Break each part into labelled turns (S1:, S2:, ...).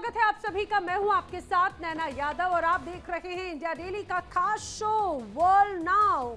S1: स्वागत है आप सभी का। मैं हूं आपके साथ नैना यादव और आप देख रहे हैं इंडिया डेली का खास show world now.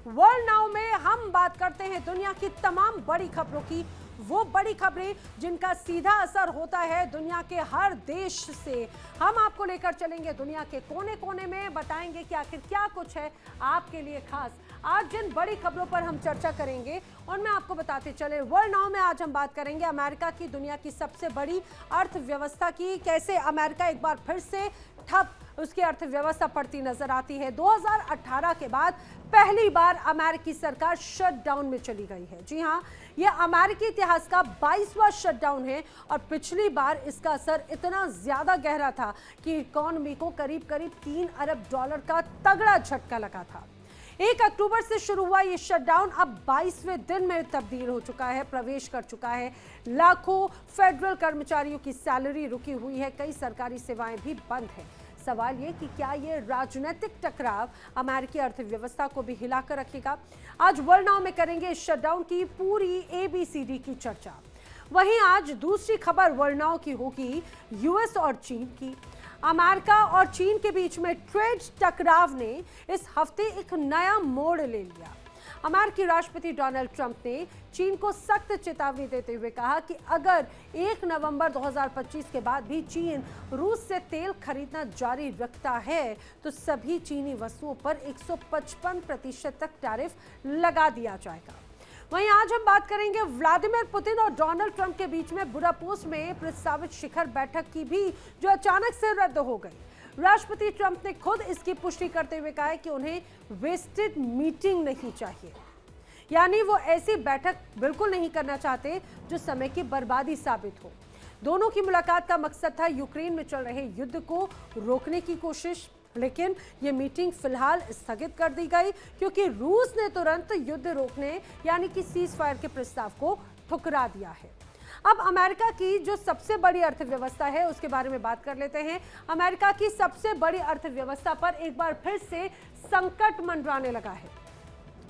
S1: World now में हम बात करते हैं दुनिया की तमाम बड़ी खबरों की, वो बड़ी खबरें जिनका सीधा असर होता है दुनिया के हर देश से। हम आपको लेकर चलेंगे दुनिया के कोने कोने में, बताएंगे कि आखिर क्या कुछ है आपके लिए खास। आज जिन बड़ी खबरों पर हम चर्चा करेंगे उनमें आपको बताते चले। वर्ल्ड नाउ में आज हम बात करेंगे अमेरिका की, दुनिया की सबसे बड़ी अर्थव्यवस्था की। कैसे अमेरिका एक बार फिर से ठप उसकी अर्थव्यवस्था पड़ती नजर आती है। 2018 के बाद पहली बार अमेरिकी सरकार शटडाउन में चली गई है। जी हां, यह अमेरिकी इतिहास का 22वां शटडाउन है और पिछली बार इसका असर इतना ज्यादा गहरा था कि इकोनॉमी को करीब करीब $3 अरब का तगड़ा झटका लगा था। 1 अक्टूबर से शुरू हुआ ये शटडाउन अब 22वें दिन में तब्दील हो चुका है, प्रवेश कर चुका है। लाखों फेडरल कर्मचारियों की सैलरी रुकी हुई है, कई सरकारी सेवाएं भी बंद है। सवाल ये कि क्या ये राजनीतिक टकराव अमेरिकी अर्थव्यवस्था को भी हिलाकर रखेगा? आज वर्ल्ड नाउ में करेंगे इस शटडाउन की पूरी ABCD की चर्चा। वहीं आज दूसरी खबर वर्ल्ड नाउ की होगी यूएस और चीन की। अमेरिका और चीन के बीच में ट्रेड टकराव ने इस हफ्ते एक नया मोड़ ले लिया। अमेरिकी राष्ट्रपति डोनाल्ड ट्रंप ने चीन को सख्त चेतावनी देते हुए कहा कि अगर 1 नवंबर 2025 के बाद भी चीन रूस से खरीदना जारी रखता है तो सभी चीनी वस्तुओं पर 155% तक टैरिफ लगा दिया जाएगा। वहीं आज हम बात करेंगे व्लादिमीर पुतिन और डोनाल्ड ट्रंप के बीच में बुडापेस्ट में प्रस्तावित शिखर बैठक की भी, जो अचानक से रद्द हो गई। राष्ट्रपति ट्रंप ने खुद इसकी पुष्टि करते हुए कहा है कि उन्हें वेस्टेड मीटिंग नहीं चाहिए, यानी वो ऐसी बैठक बिल्कुल नहीं करना चाहते जो समय की बर्बादी साबित हो। दोनों की मुलाकात का मकसद था यूक्रेन में चल रहे युद्ध को रोकने की कोशिश, लेकिन ये मीटिंग फिलहाल स्थगित कर दी गई क्योंकि रूस ने तुरंत युद्ध रोकने यानी कि सीज फायर के प्रस्ताव को ठुकरा दिया है। अब अमेरिका की जो सबसे बड़ी अर्थव्यवस्था है उसके बारे में बात कर लेते हैं। अमेरिका की सबसे बड़ी अर्थव्यवस्था पर एक बार फिर से संकट मंडराने लगा है।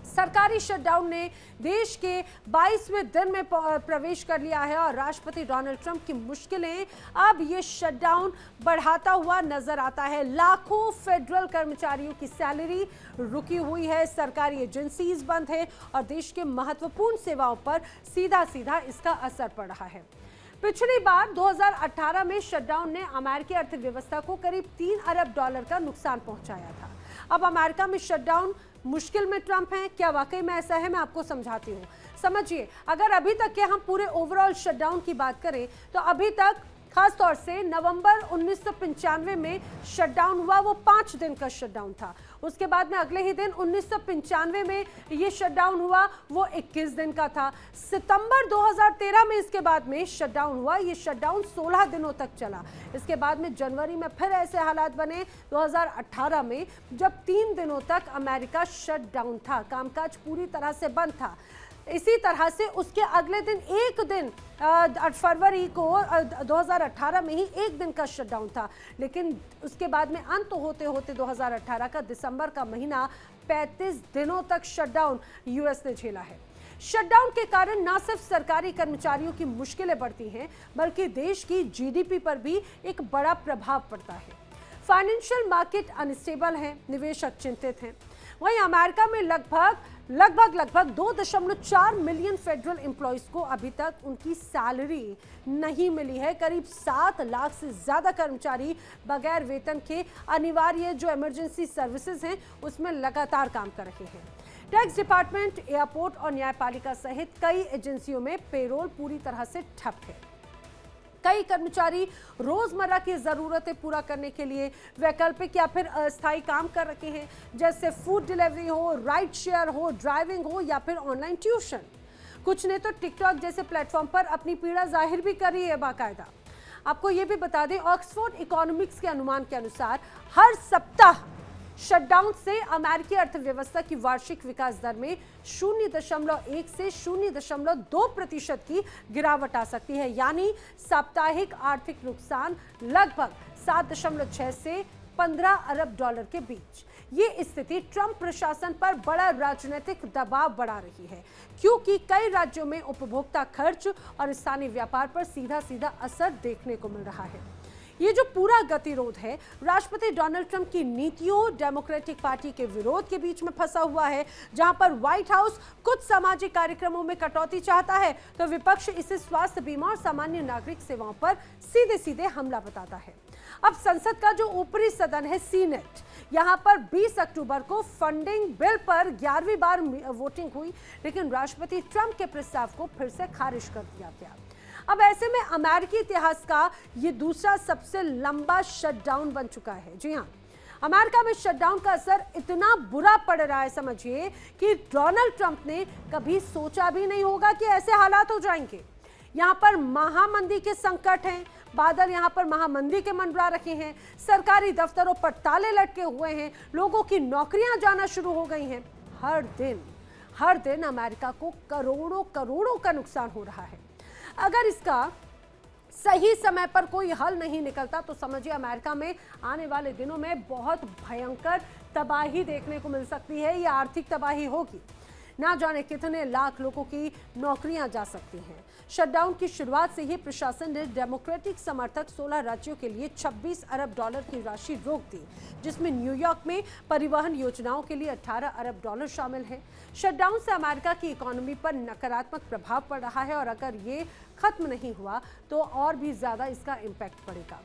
S1: सरकारी शटडाउन ने देश के 22वें दिन में प्रवेश कर लिया है और राष्ट्रपति डोनाल्ड ट्रंप की मुश्किलें अब ये शटडाउन बढ़ाता हुआ नजर आता है। लाखों फेडरल कर्मचारियों की सैलरी रुकी हुई है, सरकारी एजेंसीज बंद है और देश के महत्वपूर्ण सेवाओं पर सीधा सीधा इसका असर पड़ रहा है। पिछली बार 2018 में शटडाउन ने अमेरिकी अर्थव्यवस्था को करीब $3 अरब का नुकसान पहुंचाया था। अब अमेरिका में शटडाउन मुश्किल में ट्रंप हैं, क्या वाकई में ऐसा है? मैं आपको समझाती हूँ। समझिए, अगर अभी तक के हम पूरे ओवरऑल शटडाउन की बात करें तो अभी तक खास तौर से नवंबर 1995 में शटडाउन हुआ, वो 5 दिन का शटडाउन था। उसके बाद में अगले ही दिन 1995 में ये शटडाउन हुआ, वो 21 दिन का था। सितंबर 2013 में इसके बाद में शटडाउन हुआ, ये शटडाउन 16 दिनों तक चला। इसके बाद में जनवरी में फिर ऐसे हालात बने 2018 में, जब 3 दिनों तक अमेरिका शटडाउन था, कामकाज पूरी तरह से बंद था। इसी तरह से उसके अगले दिन एक दिन फरवरी को 2018 में ही एक दिन का शटडाउन था, लेकिन उसके बाद में अंत होते होते 2018 का दिसंबर का महीना 35 दिनों तक शटडाउन यूएस ने झेला है। शटडाउन के कारण न सिर्फ सरकारी कर्मचारियों की मुश्किलें बढ़ती हैं बल्कि देश की जीडीपी पर भी एक बड़ा प्रभाव पड़ता है। फाइनेंशियल मार्केट अनस्टेबल है, निवेशक चिंतित हैं। वहीं अमेरिका में लगभग 2.4 मिलियन फेडरल एम्प्लॉइज को अभी तक उनकी सैलरी नहीं मिली है। करीब 7 लाख से ज्यादा कर्मचारी बगैर वेतन के अनिवार्य जो इमरजेंसी सर्विसेज हैं उसमें लगातार काम कर रहे हैं। टैक्स डिपार्टमेंट, एयरपोर्ट और न्यायपालिका सहित कई एजेंसियों में पेरोल पूरी तरह से ठप है। कई कर्मचारी रोजमर्रा की जरूरतें पूरा करने के लिए वैकल्पिक या फिर अस्थायी काम कर रहे हैं, जैसे फूड डिलीवरी हो, राइड शेयर हो, ड्राइविंग हो या फिर ऑनलाइन ट्यूशन। कुछ ने तो टिकटॉक जैसे प्लेटफॉर्म पर अपनी पीड़ा जाहिर भी करी है बाकायदा। आपको ये भी बता दें, ऑक्सफोर्ड इकोनॉमिक्स के अनुमान के अनुसार हर सप्ताह शटडाउन से अमेरिकी अर्थव्यवस्था की वार्षिक विकास दर में 0.1 से 0.2% की गिरावट आ सकती है, यानी साप्ताहिक आर्थिक नुकसान लगभग 7.6 से 15 अरब डॉलर के बीच। ये स्थिति ट्रंप प्रशासन पर बड़ा राजनीतिक दबाव बढ़ा रही है, क्योंकि कई राज्यों में उपभोक्ता खर्च और स्थानीय व्यापार पर सीधा सीधा असर देखने को मिल रहा है। ये जो पूरा गतिरोध है राष्ट्रपति डोनाल्ड ट्रंप की नीतियों, डेमोक्रेटिक पार्टी के विरोध के बीच में फंसा हुआ है, जहां पर व्हाइट हाउस कुछ सामाजिक कार्यक्रमों में कटौती चाहता है तो विपक्ष इसे स्वास्थ्य बीमा और सामान्य नागरिक सेवाओं पर सीधे सीधे हमला बताता है। अब संसद का जो ऊपरी सदन है सीनेट, यहां पर 20 अक्टूबर को फंडिंग बिल पर 11वीं बार वोटिंग हुई, लेकिन राष्ट्रपति ट्रंप के प्रस्ताव को फिर से खारिज कर दिया गया। अब ऐसे में अमेरिकी इतिहास का ये दूसरा सबसे लंबा शटडाउन बन चुका है। जी हां, अमेरिका में शटडाउन का असर इतना बुरा पड़ रहा है, समझिए, कि डोनाल्ड ट्रंप ने कभी सोचा भी नहीं होगा कि ऐसे हालात हो जाएंगे। यहाँ पर महामंदी के संकट हैं, बादल यहाँ पर महामंदी के मंडरा रखे हैं, सरकारी दफ्तरों पर ताले लटके हुए हैं, लोगों की नौकरियां जाना शुरू हो गई हैं। हर दिन अमेरिका को करोड़ों करोड़ों का नुकसान हो रहा है। अगर इसका सही समय पर कोई हल नहीं निकलता तो समझिए अमेरिका में आने वाले दिनों में बहुत भयंकर तबाही देखने को मिल सकती है। ये आर्थिक तबाही होगी, ना जाने कितने लाख लोगों की नौकरियां जा सकती हैं। शटडाउन की शुरुआत से ही प्रशासन ने डेमोक्रेटिक समर्थक 16 राज्यों के लिए 26 अरब डॉलर की राशि रोक दी, जिसमें न्यूयॉर्क में परिवहन योजनाओं के लिए 18 अरब डॉलर शामिल है। शटडाउन से अमेरिका की इकोनॉमी पर नकारात्मक प्रभाव पड़ रहा है और अगर ये खत्म नहीं हुआ तो और भी ज्यादा इसका इम्पैक्ट पड़ेगा।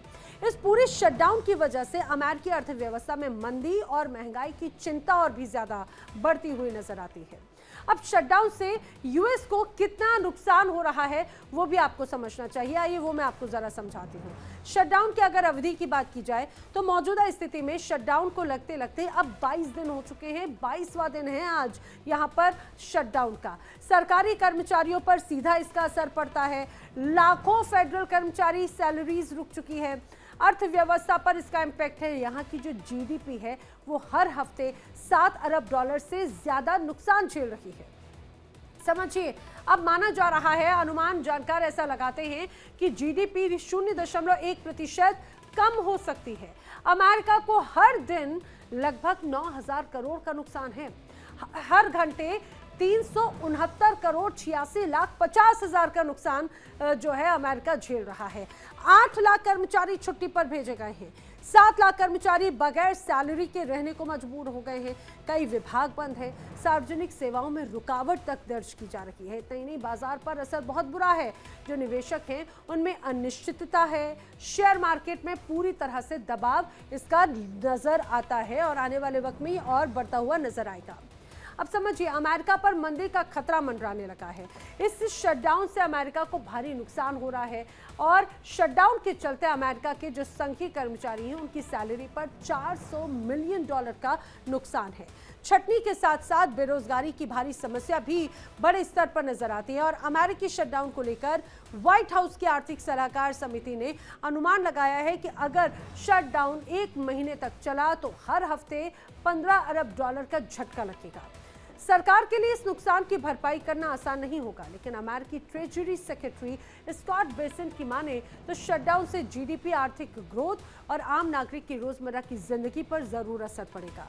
S1: इस पूरे शटडाउन की वजह से अमेरिकी अर्थव्यवस्था में मंदी और महंगाई की चिंता और भी ज्यादा बढ़ती हुई नजर आती है। अब शटडाउन से यूएस को कितना नुकसान हो रहा है वो भी आपको समझना चाहिए। आइए वो मैं आपको जरा समझाती हूँ। शटडाउन की अगर अवधि की बात की जाए तो मौजूदा स्थिति में शटडाउन को लगते लगते अब 22 दिन हो चुके हैं। 22वां दिन है आज यहाँ पर शटडाउन का। सरकारी कर्मचारियों पर सीधा इसका असर पड़ता है। लाखों फेडरल कर्मचारी सैलरीज रुक चुकी है। अर्थव्यवस्था पर इसका इम्पैक्ट है। यहाँ की जो जीडीपी है वो हर हफ्ते 7 अरब डॉलर से ज्यादा नुकसान झेल रही है। समझिए, अब माना जा रहा है, अनुमान जानकार ऐसा लगाते हैं कि जीडीपी 0.1% कम हो सकती है। अमेरिका को हर दिन लगभग 9,000 करोड़ का नुकसान है। हर घंटे 369 करोड़ 86 लाख 50 हजार का नुकसान जो है अमेरिका झेल रहा है। 8 लाख कर्मचारी छुट्टी पर भेजे गए हैं। 7 लाख कर्मचारी बगैर सैलरी के रहने को मजबूर हो गए हैं। कई विभाग बंद है। सार्वजनिक सेवाओं में रुकावट तक दर्ज की जा रही है। इतना ही नहीं, बाजार पर असर बहुत बुरा है। जो निवेशक हैं उनमें अनिश्चितता है। शेयर मार्केट में पूरी तरह से दबाव इसका नजर आता है और आने वाले वक्त में और बढ़ता हुआ नजर आएगा। अब समझिए, अमेरिका पर मंदी का खतरा मंडराने लगा है। इस शटडाउन से अमेरिका को भारी नुकसान हो रहा है और शटडाउन के चलते अमेरिका के जो संघीय कर्मचारी हैं उनकी सैलरी पर 400 मिलियन डॉलर का नुकसान है। छटनी के साथ साथ बेरोजगारी की भारी समस्या भी बड़े स्तर पर नजर आती है और अमेरिकी शटडाउन को लेकर व्हाइट हाउस की आर्थिक सलाहकार समिति ने अनुमान लगाया है कि अगर शटडाउन 1 महीने तक चला तो हर हफ्ते 15 अरब डॉलर का झटका लगेगा। सरकार के लिए इस नुकसान की भरपाई करना आसान नहीं होगा, लेकिन अमेरिकी ट्रेजरी सेक्रेटरी स्कॉट बेसेंट की माने तो शटडाउन से जीडीपी, आर्थिक ग्रोथ और आम नागरिक की रोजमर्रा की जिंदगी पर जरूर असर पड़ेगा।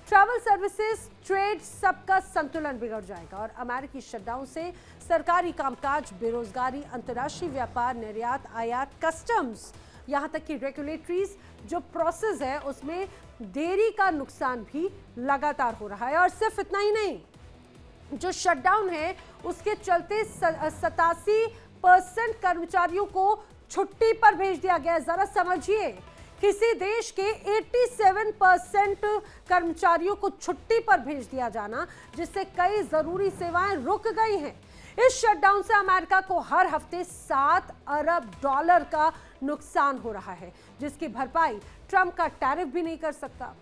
S1: ट्रैवल सर्विसेज, ट्रेड, सबका संतुलन बिगड़ जाएगा और अमेरिकी शटडाउन से सरकारी कामकाज, बेरोजगारी, अंतर्राष्ट्रीय व्यापार, निर्यात, आयात, कस्टम्स, यहाँ तक कि रेगुलेटरीज जो प्रोसेस है उसमें देरी का नुकसान भी लगातार हो रहा है। और सिर्फ इतना ही नहीं, जो शटडाउन है उसके चलते 87% कर्मचारियों को छुट्टी पर भेज दिया गया है। जरा समझिए, किसी देश के 87% कर्मचारियों को छुट्टी पर भेज दिया जाना, जिससे कई जरूरी सेवाएं रुक गई हैं। इस शटडाउन से अमेरिका को हर हफ्ते 7 अरब डॉलर का नुकसान हो रहा है, जिसकी भरपाई ट्रंप का टैरिफ भी नहीं कर सकता।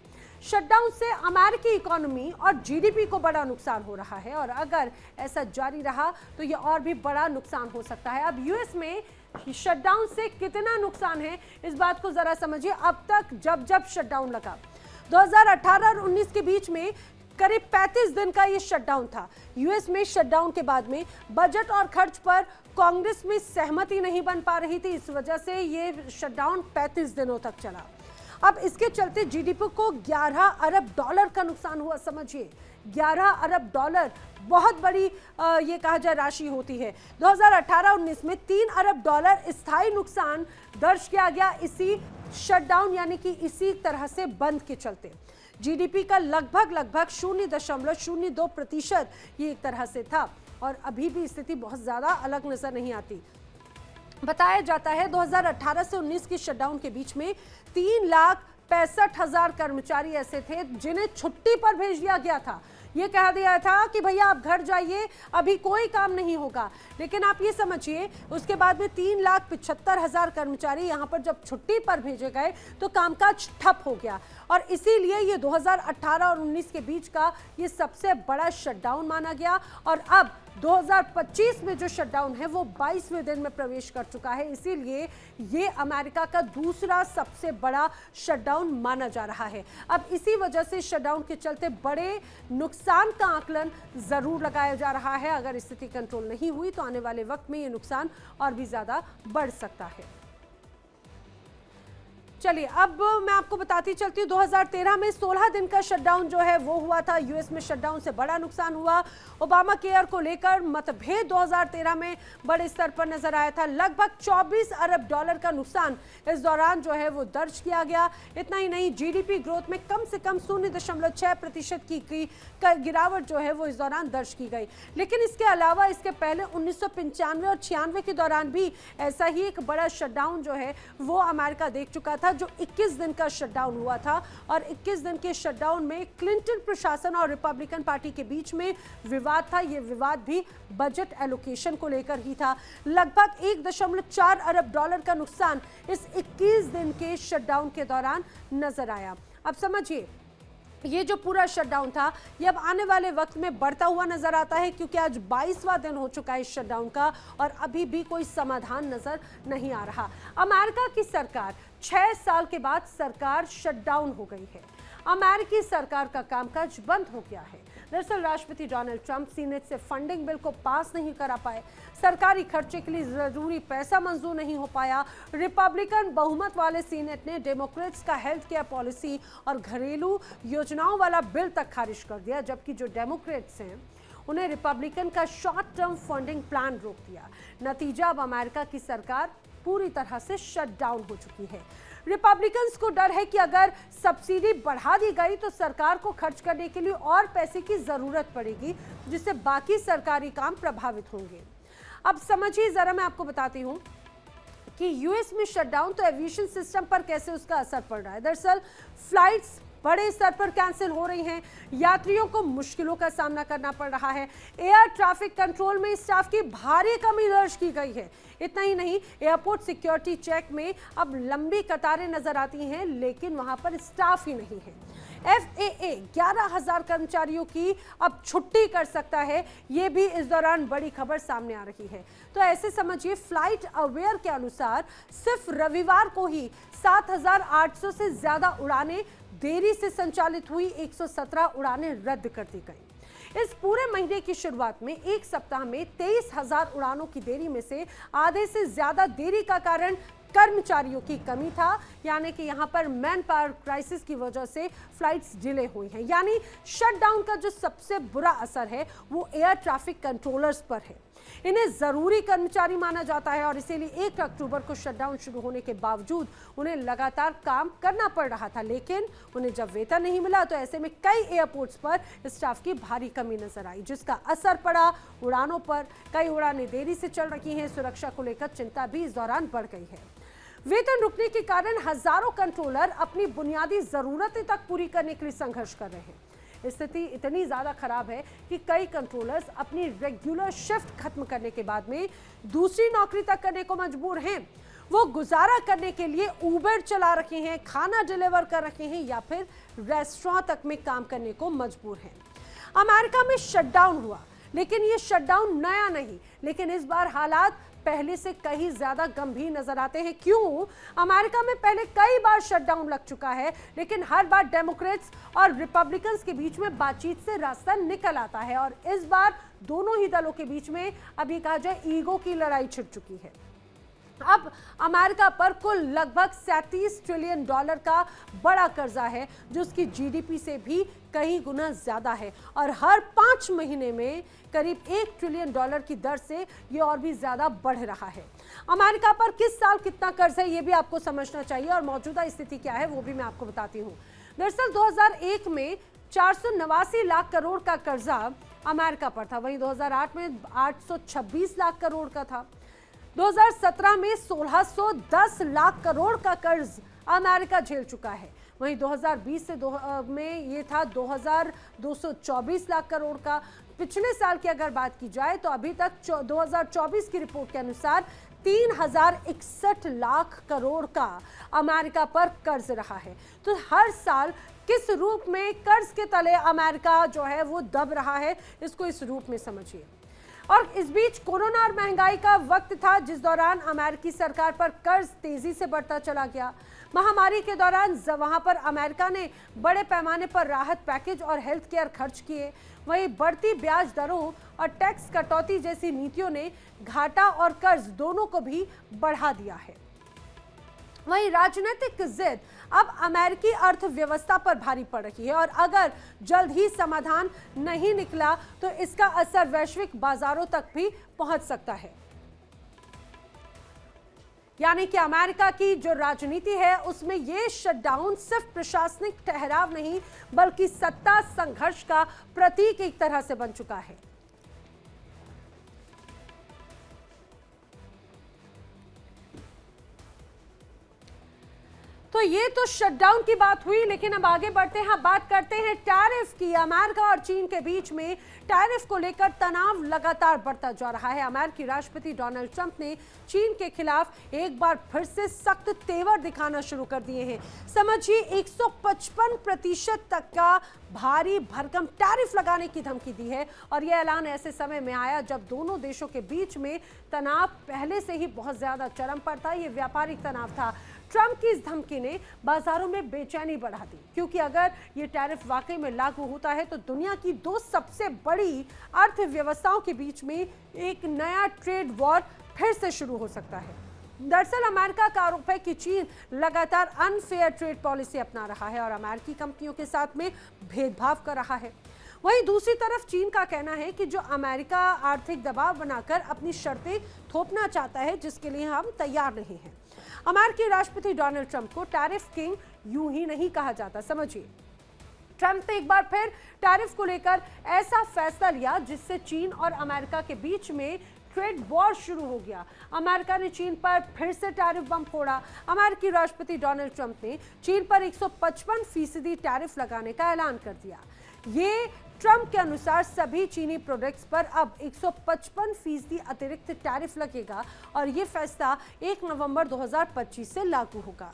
S1: शटडाउन से अमेरिकी इकोनॉमी और जीडीपी को बड़ा नुकसान हो रहा है और अगर ऐसा जारी रहा तो यह और भी बड़ा नुकसान हो सकता है। अब यूएस में शटडाउन से कितना नुकसान है इस बात को जरा समझिए। अब तक जब शटडाउन लगा 2018 और 19 के बीच में करीब 35 दिन का ये शटडाउन था। यूएस में शटडाउन के बाद में बजट और खर्च पर कांग्रेस में सहमति नहीं बन पा रही थी, इस वजह से ये शटडाउन 35 दिनों तक चला। अब इसके चलते जीडीपी को 11 अरब डॉलर का नुकसान हुआ। समझिए 11 अरब डॉलर बहुत बड़ी ये कहा जाए राशि होती है। 2018-19 में 3 अरब डॉलर स्थायी नुकसान दर्ज किया गया इसी शटडाउन यानी कि इसी तरह से बंद के चलते। जीडीपी का लगभग 0.02% ये एक तरह से था और अभी भी स्थिति बहुत ज्यादा अलग नजर नहीं आती। बताया जाता है 2018 से 19 की शटडाउन के बीच में 3,65,000 कर्मचारी ऐसे थे जिन्हें छुट्टी पर भेज दिया गया था। ये कह दिया था कि भैया आप घर जाइए, अभी कोई काम नहीं होगा। लेकिन आप ये समझिए उसके बाद में 3,75,000 कर्मचारी यहाँ पर जब छुट्टी पर भेजे गए तो कामकाज ठप हो गया और इसीलिए ये 2018 और 19 के बीच का ये सबसे बड़ा शटडाउन माना गया। और अब 2025 में जो शटडाउन है वो 22वें दिन में प्रवेश कर चुका है, इसीलिए ये अमेरिका का दूसरा सबसे बड़ा शटडाउन माना जा रहा है। अब इसी वजह से शटडाउन के चलते बड़े नुकसान का आकलन जरूर लगाया जा रहा है। अगर स्थिति कंट्रोल नहीं हुई तो आने वाले वक्त में ये नुकसान और भी ज्यादा बढ़ सकता है। चलिए अब मैं आपको बताती चलती हूँ 2013 में 16 दिन का शटडाउन जो है वो हुआ था। यूएस में शटडाउन से बड़ा नुकसान हुआ। ओबामा केयर को लेकर मतभेद 2013 में बड़े स्तर पर नजर आया था। लगभग 24 अरब डॉलर का नुकसान इस दौरान जो है वो दर्ज किया गया। इतना ही नहीं, जीडीपी ग्रोथ में कम से कम 0.6% की गिरावट जो है वो इस दौरान दर्ज की गई। लेकिन इसके अलावा इसके पहले 1995 और 96 के दौरान भी ऐसा ही एक बड़ा शटडाउन जो है वो अमेरिका देख चुका था, जो 21 दिन का शटडाउन हुआ था। और 21 दिन के शटडाउन में क्लिंटन प्रशासन और रिपब्लिकन पार्टी के बीच में विवाद था। यह विवाद भी बजट एलोकेशन को लेकर ही था। लगभग 1.4 अरब डॉलर का नुकसान इस 21 दिन के शटडाउन के दौरान नजर आया। अब समझिए ये जो पूरा शटडाउन था ये अब आने वाले वक्त में बढ़ता हुआ नजर आता है, क्योंकि आज 22वां दिन हो चुका है इस शटडाउन का और अभी भी कोई समाधान नजर नहीं आ रहा। अमेरिका की सरकार 6 साल के बाद सरकार शटडाउन हो गई है। अमेरिकी सरकार का कामकाज बंद हो गया है। दरअसल राष्ट्रपति डोनाल्ड ट्रंप सीनेट से फंडिंग बिल को पास नहीं करा पाए, सरकारी खर्चे के लिए जरूरी पैसा मंजूर नहीं हो पाया। रिपब्लिकन बहुमत वाले सीनेट ने डेमोक्रेट्स का हेल्थ केयर पॉलिसी और घरेलू योजनाओं वाला बिल तक खारिज कर दिया, जबकि जो डेमोक्रेट्स हैं उन्हें रिपब्लिकन का शॉर्ट टर्म फंडिंग प्लान रोक दिया। नतीजा अब अमेरिका की सरकार पूरी तरह से शट डाउन हो चुकी है। रिपब्लिकन्स को डर है कि अगर सब्सिडी बढ़ा दी गई तो सरकार को खर्च करने के लिए और पैसे की जरूरत पड़ेगी, जिससे बाकी सरकारी काम प्रभावित होंगे। अब समझिए जरा, मैं आपको बताती हूं कि यूएस में शटडाउन तो एविएशन सिस्टम पर कैसे उसका असर पड़ रहा है। दरअसल फ्लाइट्स बड़े स्तर पर कैंसिल हो रही हैं, यात्रियों को मुश्किलों का सामना करना पड़ रहा है। एयर ट्रैफिक कंट्रोल में स्टाफ की भारी कमी दर्ज की गई है। इतना ही नहीं, एयरपोर्ट सिक्योरिटी चेक में अब लंबी कतारें नजर आती हैं, लेकिन वहां पर स्टाफ ही नहीं है। FAA 11,000 कर्मचारियों की अब छुट्टी कर सकता है, ये भी इस दौरान बड़ी खबर सामने आ रही है। तो ऐसे समझिए, फ्लाइट अवेयर के अनुसार सिर्फ रविवार को ही 7,800 से ज्यादा उड़ानें देरी से संचालित हुई, 117 उड़ानें रद्द कर दी गई। इस पूरे महीने की शुरुआत में एक सप्ताह में 23,000 उड़ानों की देरी में से आधे से ज्यादा देरी का कारण कर्मचारियों की कमी था, यानी कि यहां पर मैन पावर क्राइसिस की वजह से फ्लाइट्स डिले हुई हैं। यानी शटडाउन का जो सबसे बुरा असर है वो एयर ट्रैफिक कंट्रोलर्स पर है। इन्हें जरूरी कर्मचारी माना जाता है और इसीलिए 1 अक्टूबर को शटडाउन शुरू होने के बावजूद उन्हें लगातार काम करना पड़ रहा था, लेकिन उन्हें जब वेतन नहीं मिला तो ऐसे में कई एयरपोर्ट्स पर स्टाफ की भारी कमी नजर आई, जिसका असर पड़ा उड़ानों पर। कई उड़ानें देरी से चल रही हैं, सुरक्षा को लेकर चिंता भी इस दौरान बढ़ गई है। वेतन रुकने के कारण हजारों कंट्रोलर अपनी बुनियादी जरूरतें तक पूरी करने के लिए संघर्ष कर रहे हैं। स्थिति इतनी ज्यादा खराब है कि कई कंट्रोलर्स अपनी रेगुलर शिफ्ट खत्म करने के बाद में दूसरी नौकरी तक करने को मजबूर हैं। वो गुजारा करने के लिए उबर चला रखे हैं, खाना डिलीवर कर रखे हैं या फिर रेस्टोरेंट तक में काम करने को मजबूर हैं। अमेरिका में शटडाउन हुआ, लेकिन ये शटडाउन नया नहीं, लेकिन इस बार हालात पहले से कहीं ज्यादा गंभीर नजर आते हैं। क्यों? अमेरिका में पहले कई बार शटडाउन लग चुका है, लेकिन हर बार डेमोक्रेट्स और रिपब्लिकन्स के बीच में बातचीत से रास्ता निकल आता है और इस बार दोनों ही दलों के बीच में अभी कहा जाए ईगो की लड़ाई छिड़ चुकी है। अब अमेरिका पर कुल लगभग 37 ट्रिलियन डॉलर का बड़ा कर्जा है, जो उसकी जीडीपी से भी कई गुना ज्यादा है और हर 5 महीने में करीब 1 ट्रिलियन डॉलर की दर से ये और भी ज्यादा बढ़ रहा है। अमेरिका पर किस साल कितना कर्ज है ये भी आपको समझना चाहिए और मौजूदा स्थिति क्या है वो भी मैं आपको बताती हूँ। दरअसल 2001 में 489 लाख करोड़ का कर्जा अमेरिका पर था, वहीं 2008 में 826 लाख करोड़ का था। 2017 में 1610 लाख करोड़ का कर्ज अमेरिका झेल चुका है। वहीं 2020 से में ये था 2224 लाख करोड़ का। पिछले साल की अगर बात की जाए तो अभी तक 2024 की रिपोर्ट के अनुसार 3061 लाख करोड़ का अमेरिका पर कर्ज रहा है। तो हर साल किस रूप में कर्ज के तले अमेरिका जो है वो दब रहा है, इसको इस रूप में समझिए। और इस बीच कोरोना और महंगाई का वक्त था, जिस दौरान अमेरिकी सरकार पर कर्ज तेजी से बढ़ता चला गया। महामारी के दौरान वहां पर अमेरिका ने बड़े पैमाने पर राहत पैकेज और हेल्थ केयर खर्च किए। वहीं बढ़ती ब्याज दरों और टैक्स कटौती जैसी नीतियों ने घाटा और कर्ज दोनों को भी बढ़ा दिया है। वहीं राजनीतिक जिद अब अमेरिकी अर्थव्यवस्था पर भारी पड़ रही है और अगर जल्द ही समाधान नहीं निकला तो इसका असर वैश्विक बाजारों तक भी पहुंच सकता है। यानी कि अमेरिका की जो राजनीति है उसमें ये शटडाउन सिर्फ प्रशासनिक ठहराव नहीं बल्कि सत्ता संघर्ष का प्रतीक एक तरह से बन चुका है। तो ये तो शटडाउन की बात हुई, लेकिन अब आगे बढ़ते हैं, बात करते हैं टैरिफ की। अमेरिका और चीन के बीच में टैरिफ को लेकर तनाव लगातार बढ़ता जा रहा है। अमेरिकी राष्ट्रपति डोनाल्ड ट्रंप ने चीन के खिलाफ एक बार फिर से सख्त तेवर दिखाना शुरू कर दिए हैं। समझिए 155% तक का भारी भरकम टैरिफ लगाने की धमकी दी है और यह ऐलान ऐसे समय में आया जब दोनों देशों के बीच में तनाव पहले से ही बहुत ज्यादा चरम पर था। यह व्यापारिक तनाव था। ट्रंप की इस धमकी ने बाजारों में बेचैनी बढ़ा दी, क्योंकि अगर ये टैरिफ वाकई में लागू होता है तो दुनिया की दो सबसे बड़ी अर्थव्यवस्थाओं के बीच में एक नया ट्रेड वॉर फिर से शुरू हो सकता है। दरअसल अमेरिका का आरोप है कि चीन लगातार अनफेयर ट्रेड पॉलिसी अपना रहा है और अमेरिकी कंपनियों के साथ में भेदभाव कर रहा है। वहीं दूसरी तरफ चीन का कहना है कि जो अमेरिका आर्थिक दबाव बनाकर अपनी शर्तें थोपना चाहता है, जिसके लिए हम तैयार नहीं हैं। अमेरिकी राष्ट्रपति डोनाल्ड ट्रंप को टैरिफ किंग यूं ही नहीं कहा जाता। समझिए, ट्रंप ने एक बार फिर टैरिफ को लेकर ऐसा फैसला लिया जिससे चीन और अमेरिका के बीच में ट्रेड वॉर शुरू हो गया। अमेरिका ने चीन पर फिर से टैरिफ बम फोड़ा। अमेरिकी राष्ट्रपति डोनाल्ड ट्रंप ने चीन पर 155% टैरिफ लगाने का ऐलान कर दिया। ये ट्रंप के अनुसार सभी चीनी प्रोडक्ट्स पर अब 155% अतिरिक्त टैरिफ लगेगा और ये फैसला 1 नवंबर 2025 से लागू होगा।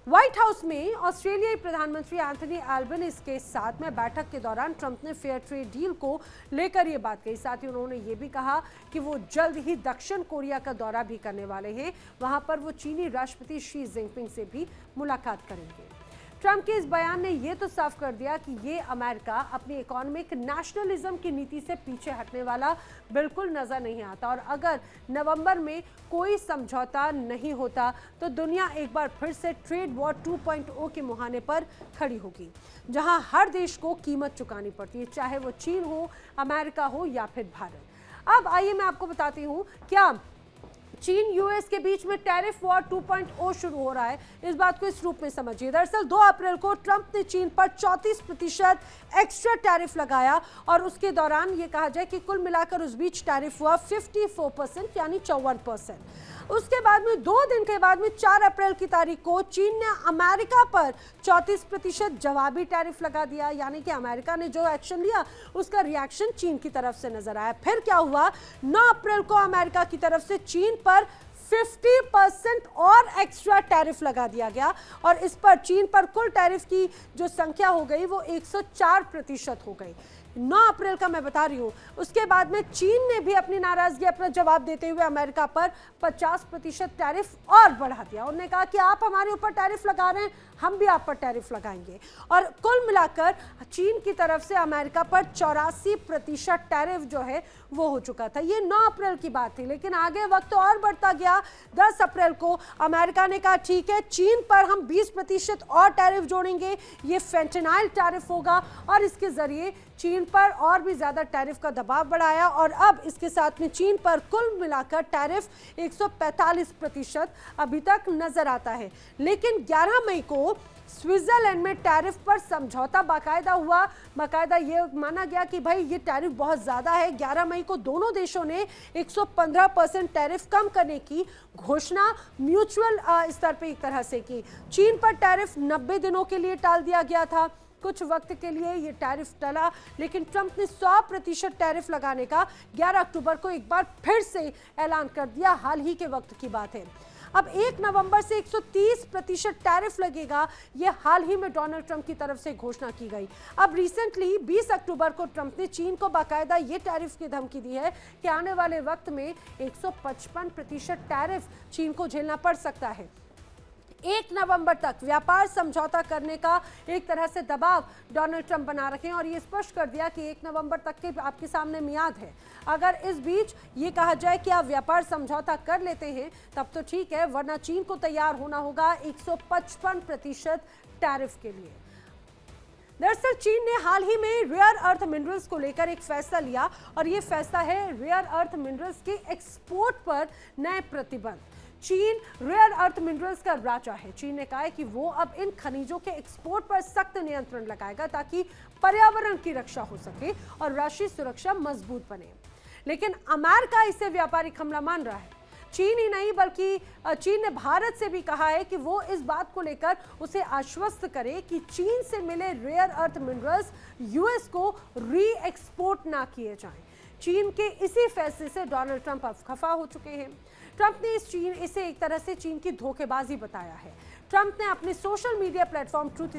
S1: व्हाइट हाउस में ऑस्ट्रेलियाई प्रधानमंत्री एंथनी एल्बनीज़ के साथ में बैठक के दौरान ट्रंप ने फेयर ट्रेड डील को लेकर ये बात कही। साथ ही उन्होंने ये भी कहा कि वो जल्द ही दक्षिण कोरिया का दौरा भी करने वाले हैं। वहां पर वो चीनी राष्ट्रपति शी जिनपिंग से भी मुलाकात करेंगे। ट्रंप के इस बयान ने यह तो साफ कर दिया कि ये अमेरिका अपनी इकोनॉमिक नेशनलिज्म की नीति से पीछे हटने वाला बिल्कुल नजर नहीं आता और अगर नवंबर में कोई समझौता नहीं होता तो दुनिया एक बार फिर से ट्रेड वॉर 2.0 के मुहाने पर खड़ी होगी, जहां हर देश को कीमत चुकानी पड़ती है, चाहे वो चीन हो, अमेरिका हो या फिर भारत। अब आइए मैं आपको बताती हूं, क्या चीन यूएस के बीच में टैरिफ वॉर 2.0 शुरू हो रहा है। इस बात को इस रूप में समझिए। दरअसल 2 अप्रैल को ट्रंप ने चीन पर 34% एक्स्ट्रा टैरिफ लगाया और उसके दौरान ये कहा जाए कि कुल मिलाकर उस बीच टैरिफ हुआ 54% यानी 54%। उसके बाद में 2 दिन के बाद में 4 अप्रैल की तारीख को चीन ने अमेरिका पर 34% जवाबी टैरिफ लगा दिया। यानी कि अमेरिका ने जो एक्शन लिया उसका रिएक्शन चीन की तरफ से नजर आया। फिर क्या हुआ, 9 अप्रैल को अमेरिका की तरफ से चीन पर 50% और एक्स्ट्रा टैरिफ लगा दिया गया और इस पर चीन पर कुल टैरिफ की जो संख्या हो गई वो 104% हो गई। 9 अप्रैल का मैं बता रही हूँ। उसके बाद में चीन ने भी अपनी नाराजगी, अपना जवाब देते हुए अमेरिका पर 50% टैरिफ और बढ़ा दिया। उन्होंने कहा कि आप हमारे ऊपर टैरिफ लगा रहे हैं, हम भी आप पर टैरिफ लगाएंगे। और कुल मिलाकर चीन की तरफ से अमेरिका पर 84% टैरिफ जो है वो हो चुका था। ये 9 अप्रैल की बात थी, लेकिन आगे वक्त और बढ़ता गया। 10 अप्रैल को अमेरिका ने कहा ठीक है, चीन पर हम 20% और टैरिफ जोड़ेंगे, ये फेंटेनाइल टैरिफ होगा, और इसके जरिए चीन पर और भी ज्यादा टैरिफ का दबाव बढ़ाया। और अब इसके साथ में चीन पर कुल मिलाकर टैरिफ 145% अभी तक नजर आता है। लेकिन 11 मई को स्विट्जरलैंड में टैरिफ पर समझौता बाकायदा हुआ। बाकायदा ये माना गया कि भाई ये टैरिफ बहुत ज़्यादा है। 11 मई को दोनों देशों ने 115% टैरिफ कम करने की घोषणा म्यूचुअल स्तर पर एक तरह से की। चीन पर टैरिफ 90 दिनों के लिए टाल दिया गया था। कुछ वक्त के लिए ये टैरिफ टला, लेकिन ट्रंप ने 100% टैरिफ लगाने का 11 अक्टूबर को एक बार फिर से ऐलान कर दिया। हाल ही के वक्त की बात है। अब 1 नवंबर से 130% टैरिफ लगेगा, ये हाल ही में डोनाल्ड ट्रंप की तरफ से घोषणा की गई। अब रिसेंटली 20 अक्टूबर को ट्रंप ने चीन को बाकायदा ये टैरिफ की धमकी दी है कि आने वाले वक्त में 155% टैरिफ चीन को झेलना पड़ सकता है। 1 नवंबर तक व्यापार समझौता करने का एक तरह से दबाव डोनाल्ड ट्रंप बना रखे हैं और ये स्पष्ट कर दिया कि 1 नवंबर तक के आपके सामने मियाद है। अगर इस बीच ये कहा जाए कि आप व्यापार समझौता कर लेते हैं तब तो ठीक है, वरना चीन को तैयार होना होगा 155% टैरिफ के लिए। दरअसल चीन ने हाल ही में रेयर अर्थ मिनरल्स को लेकर एक फैसला लिया और ये फैसला है रेयर अर्थ मिनरल्स के एक्सपोर्ट पर नए प्रतिबंध। चीन रेयर अर्थ मिनरल्स का राजा है। चीन ने कहा है कि वो अब इन खनिजों के एक्सपोर्ट पर सख्त नियंत्रण लगाएगा ताकि पर्यावरण की रक्षा हो सके और राष्ट्रीय सुरक्षा मजबूत बने। लेकिन अमेरिका इसे व्यापारिक हमला मान रहा है। चीन ही नहीं बल्कि चीन ने भारत से भी कहा है कि वो इस बात को लेकर उसे आश्वस्त करे कि चीन से मिले रेयर अर्थ मिनरल्स यूएस को री एक्सपोर्ट ना किए जाएं। चीन के इसी फैसले से डोनाल्ड ट्रंप अब खफा हो चुके हैं। ट्रंप ने इसे एक तरह से चीन की धोखेबाजी बताया है। ट्रंप ने अपने social media platform truth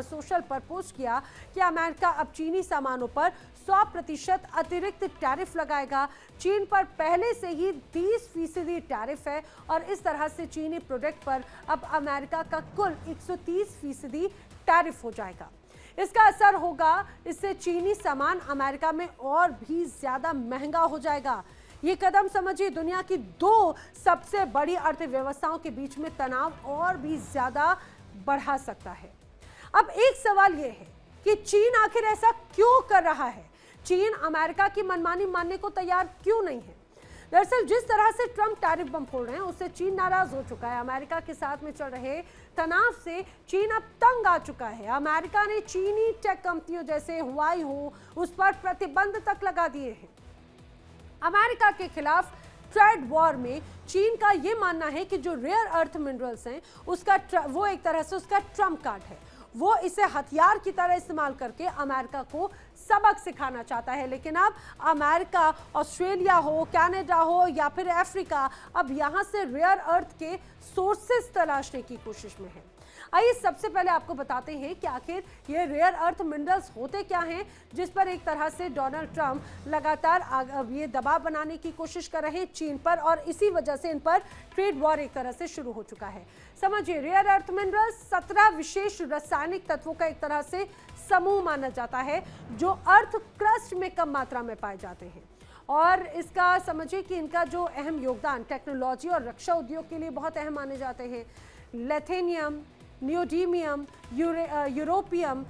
S1: social पर पोस्ट किया कि अमेरिका अब चीनी सामानों पर 100% अतिरिक्त टैरिफ लगाएगा। चीन पर पहले से ही 30% टैरिफ है और इस तरह से चीनी प्रोडक्ट पर अब अमेरिका का कुल 130% टैरिफ हो जाएगा। इसका असर होगा, इससे चीनी सामान अमेरिका में और भी ज्यादा महंगा हो जाएगा। ये कदम समझिए दुनिया की 2 सबसे बड़ी अर्थव्यवस्थाओं के बीच में तनाव और भी ज्यादा बढ़ा सकता है। अब एक सवाल ये है कि चीन आखिर ऐसा क्यों कर रहा है? चीन अमेरिका की मनमानी मानने को तैयार क्यों नहीं है? दरअसल जिस तरह से ट्रंप टैरिफ बम फोड़ रहे हैं उससे चीन नाराज हो चुका है। अमेरिका के साथ में चल रहे तनाव से चीन अब तंग आ चुका है। अमेरिका ने चीनी टेक कंपनियों जैसे हुआई हो उस पर प्रतिबंध तक लगा दिए हैं। अमेरिका के खिलाफ ट्रेड वॉर में चीन का यह मानना है कि जो रेयर अर्थ मिनरल्स हैं उसका वो एक तरह से उसका ट्रम्प कार्ड है। वो इसे हथियार की तरह इस्तेमाल करके अमेरिका को सबक सिखाना चाहता है। लेकिन अब अमेरिका, ऑस्ट्रेलिया हो, कनाडा हो या फिर अफ्रीका, अब यहाँ से रेयर अर्थ के सोर्सेस तलाशने की कोशिश में है। आइए सबसे पहले आपको बताते हैं कि आखिर ये रेयर अर्थ मिनरल्स होते क्या हैं, जिस पर एक तरह से डोनाल्ड ट्रंप लगातार ये दबाव बनाने की कोशिश कर रहे हैं चीन पर और इसी वजह से इन पर ट्रेड वॉर एक तरह से शुरू हो चुका है। समझिए, रेयर अर्थ मिनरल्स 17 विशेष रासायनिक तत्वों का एक तरह से समूह माना जाता है जो अर्थ क्रस्ट में कम मात्रा में पाए जाते हैं और इसका समझिए कि इनका जो अहम योगदान टेक्नोलॉजी और रक्षा उद्योग के लिए बहुत अहम माने जाते हैं। लिथियम, नियोडीमियम, यूरोपियम,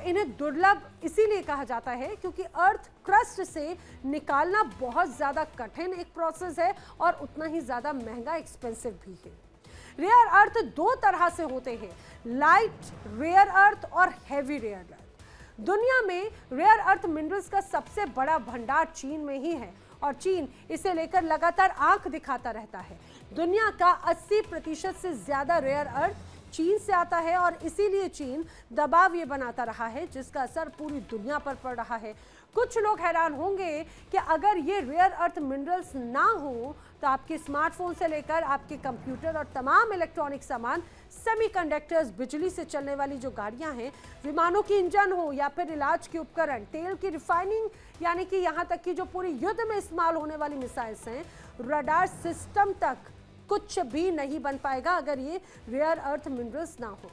S1: इन्हें दुर्लभ इसीलिए कहा जाता है क्योंकि अर्थ क्रस्ट से निकालना बहुत ज़्यादा कठिन एक प्रोसेस है और उतना ही ज़्यादा महंगा, एक्सपेंसिव भी है। रेयर अर्थ 2 तरह से होते हैं, लाइट रेयर अर्थ और हैवी रेयर अर्थ। दुनिया में रेयर अर्थ मिनरल्स का सबसे बड़ा भंडार चीन में ही है और चीन इसे लेकर लगातार आंख दिखाता रहता है। दुनिया का 80% से ज़्यादा रेयर अर्थ चीन से आता है और इसीलिए चीन दबाव ये बनाता रहा है जिसका असर पूरी दुनिया पर पड़ रहा है। कुछ लोग हैरान होंगे कि अगर ये रेयर अर्थ मिनरल्स ना हो तो आपके स्मार्टफोन से लेकर आपके कंप्यूटर और तमाम इलेक्ट्रॉनिक सामान, सेमीकंडक्टर्स, बिजली से चलने वाली जो गाड़ियां हैं, विमानों की इंजन हो या फिर इलाज के उपकरण, तेल की रिफाइनिंग, यानी कि यहाँ तक कि जो पूरी युद्ध में इस्तेमाल होने वाली मिसाइल्स हैं, रडार सिस्टम तक कुछ भी नहीं बन पाएगा अगर ये रेयर अर्थ मिनरल्स ना हो।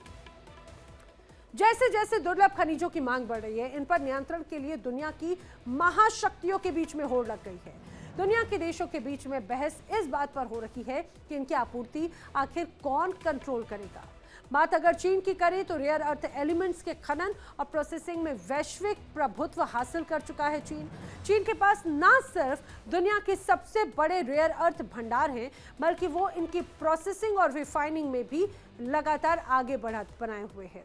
S1: जैसे जैसे दुर्लभ खनिजों की मांग बढ़ रही है, इन पर नियंत्रण के लिए दुनिया की महाशक्तियों के बीच में होड़ लग गई है। दुनिया के देशों के बीच में बहस इस बात पर हो रही है कि इनकी आपूर्ति आखिर कौन कंट्रोल करेगा। बात अगर चीन की करें तो रेयर अर्थ एलिमेंट्स के खनन और प्रोसेसिंग में वैश्विक प्रभुत्व हासिल कर चुका है चीन के पास न सिर्फ दुनिया के सबसे बड़े रेयर अर्थ भंडार हैं, बल्कि वो इनकी प्रोसेसिंग और रिफाइनिंग में भी लगातार आगे बनाए हुए हैं।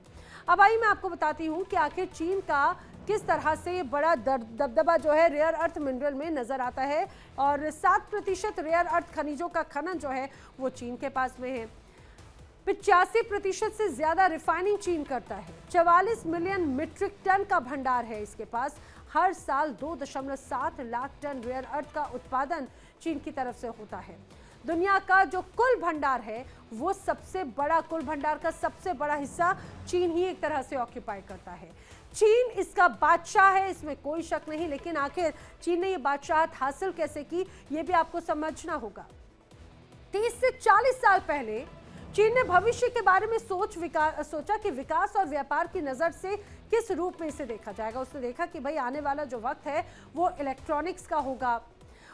S1: अब आइए मैं आपको बताती हूँ कि आखिर चीन का किस तरह से ये बड़ा दबदबा जो है रेयर अर्थ मिनरल में नजर आता है, और 7% रेयर अर्थ खनिजों का खनन जो है वो चीन के पास में है। 85% से ज्यादा रिफाइनिंग चीन करता है। 44 मिलियन मीट्रिक टन का भंडार है इसके पास। हर साल 2.7 लाख टन रेयर अर्थ का उत्पादन चीन की तरफ से होता है। दुनिया का जो कुल भंडार है वो कुल भंडार का सबसे बड़ा हिस्सा चीन ही एक तरह से ऑक्यूपाई करता है। चीन इसका बादशाह है, इसमें कोई शक नहीं, लेकिन आखिर चीन ने ये बादशाहत हासिल कैसे की, ये भी आपको समझना होगा। 30 से 40 साल पहले चीन ने भविष्य के बारे में सोचा कि विकास और व्यापार की नजर से किस रूप में इसे देखा जाएगा। उसने देखा कि भाई आने वाला जो वक्त है वो इलेक्ट्रॉनिक्स का होगा।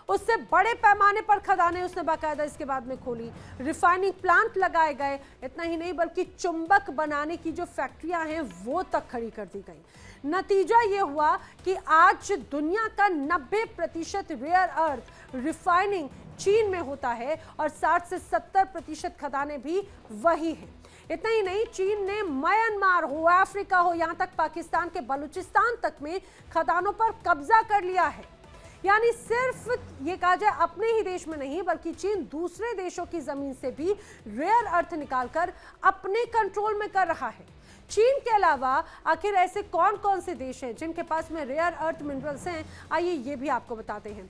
S1: उससे बड़े पैमाने पर खदानें उसने बाकायदा इसके बाद में खोली, रिफाइनिंग प्लांट लगाए गए। इतना ही नहीं बल्कि चुंबक बनाने की जो फैक्ट्रियां हैं वो तक खड़ी कर दी गई। नतीजा ये हुआ कि आज दुनिया का 90% रेयर अर्थ रिफाइनिंग चीन में होता है और 60 से 70% खदानें भी वही हैं। इतना ही नहीं, चीन ने म्यांमार हो, अफ्रीका हो, यहाँ तक पाकिस्तान के बलूचिस्तान तक में खदानों पर कब्जा कर लिया है। यानी सिर्फ ये कहा जाए अपने ही देश में नहीं, बल्कि चीन दूसरे देशों की जमीन से भी रेयर अर्थ निकालकर अपने कंट्रोल में कर रहा है। चीन के अलावा आखिर ऐसे कौन कौन से देश हैं जिनके पास में रेयर अर्थ मिनरल्स हैं, आइए ये भी आपको बताते हैं।